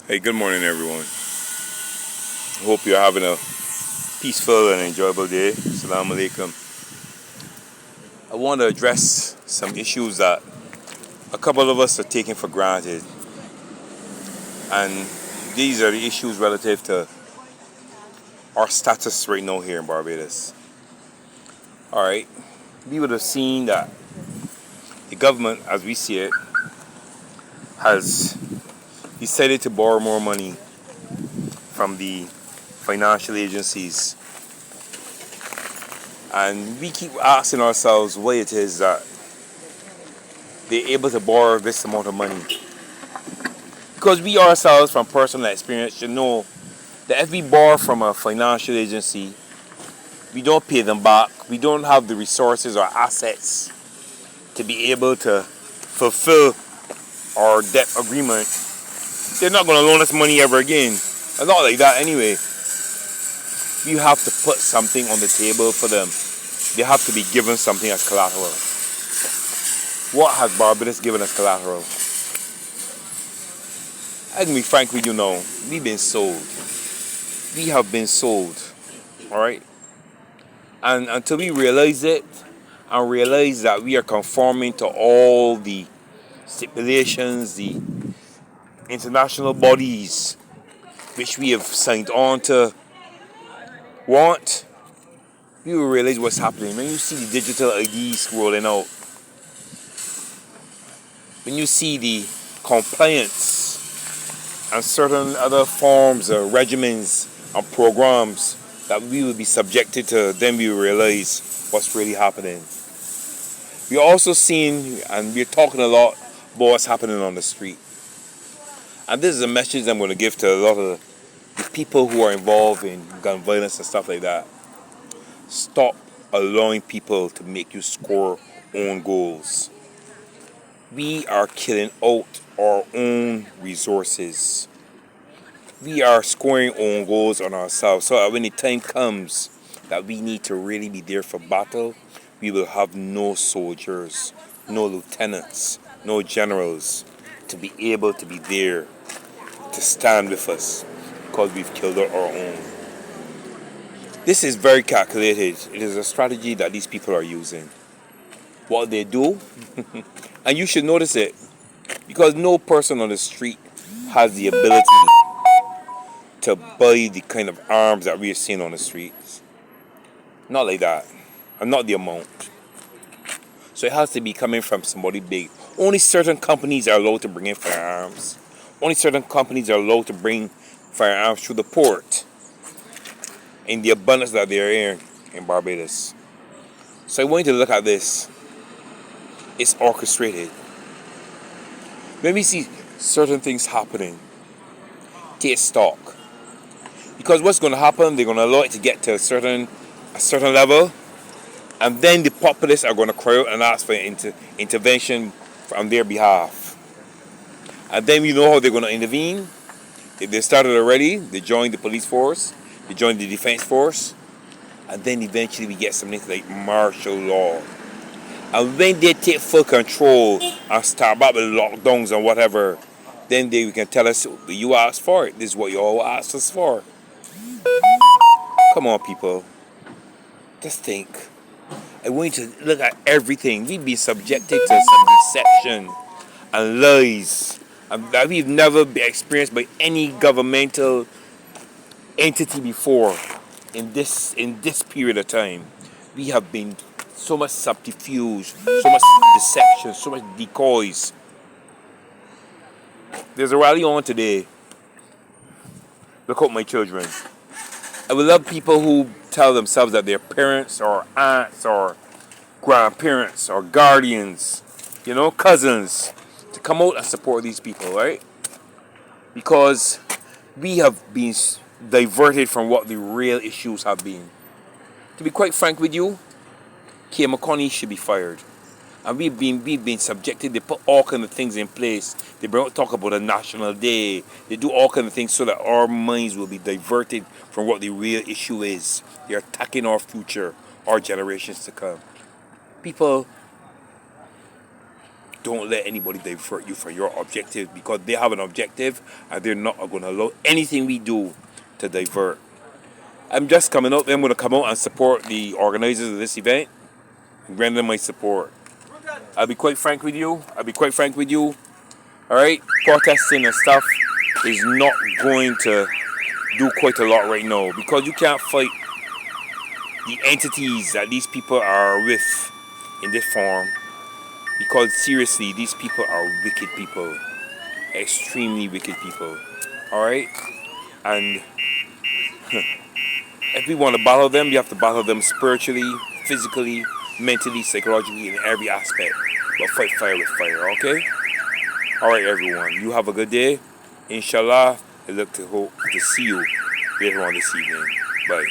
Hey, good morning, everyone. Hope you're having a peaceful and enjoyable day. Assalamu alaikum. I want to address some issues that a couple of us are taking for granted, and these are the issues relative to our status right now here in Barbados. All right, we would have seen that the government, as we see it, has decided to borrow more money from the financial agencies, and we keep asking ourselves why it is that they're able to borrow this amount of money. Because we ourselves, from personal experience, should know that if we borrow from a financial agency, we don't pay them back. We don't have the resources or assets to be able to fulfill our debt agreement. They're not going to loan us money ever again. It's not like that anyway. You have to put something on the table for them. They have to be given something as collateral. What has Barbados given as collateral? I can be frank with you now. We've been sold. We have been sold. Alright? And until we realize it and realize that we are conforming to all the stipulations, the international bodies which we have signed on to want, we will realize what's happening. When you see the digital IDs rolling out, when you see the compliance and certain other forms or regimens and programs that we will be subjected to, then we will realize what's really happening. We're also seeing, and we're talking a lot about what's happening on the street. And this is a message I'm going to give to a lot of the people who are involved in gun violence and stuff like that. Stop allowing people to make you score own goals. We are killing out our own resources. We are scoring own goals on ourselves, so that when the time comes that we need to really be there for battle, we will have no soldiers, no lieutenants, no generals to be able to be there to stand with us because we've killed our own. This is very calculated. It is a strategy that these people are using. What they do, and you should notice it, because no person on the street has the ability to buy the kind of arms that we are seeing on the streets. Not like that, and not the amount. So it has to be coming from somebody big. Only certain companies are allowed to bring in firearms. Only certain companies are allowed to bring firearms through the port in the abundance that they are in Barbados. So I want you to look at this. It's orchestrated. When we see certain things happening, take stock. Because what's going to happen, they're going to allow it to get to a certain level, and then the populace are going to cry out and ask for intervention on their behalf. And then we know how they're going to intervene. If they started already, they join the police force, they join the defense force, and then eventually we get something like martial law. And when they take full control and start back with lockdowns and whatever, then they can tell us, you asked for it. This is what you all asked us for. Come on, people. Just think. I want you to look at everything. We've been subjected to some deception and lies that we've never been experienced by any governmental entity before in this period of time. We have been so much subterfuge, so much deception, so much decoys. There's a rally on today. Look out, my children. I would love people who tell themselves that they're parents or aunts or grandparents or guardians, cousins, to come out and support these people, right? Because we have been diverted from what the real issues have been. To be quite frank with you, Kay McConney should be fired. And we've been subjected. They put all kinds of things in place. They don't talk about a national day. They do all kinds of things so that our minds will be diverted from what the real issue is. They're attacking our future, our generations to come. People, don't let anybody divert you from your objective, because they have an objective and they're not going to allow anything we do to divert. I'm just coming out. I'm going to come out and support the organizers of this event and render my support. I'll be quite frank with you. All right, protesting and stuff is not going to do quite a lot right now, because you can't fight the entities that these people are with in this form. Because seriously, these people are wicked people, extremely wicked people. All right, and if we want to battle them, you have to battle them spiritually, physically, mentally, psychologically, in every aspect. But fight fire with fire, okay? All right, everyone. You have a good day. Inshallah, I look to hope to see you later on this evening. Bye.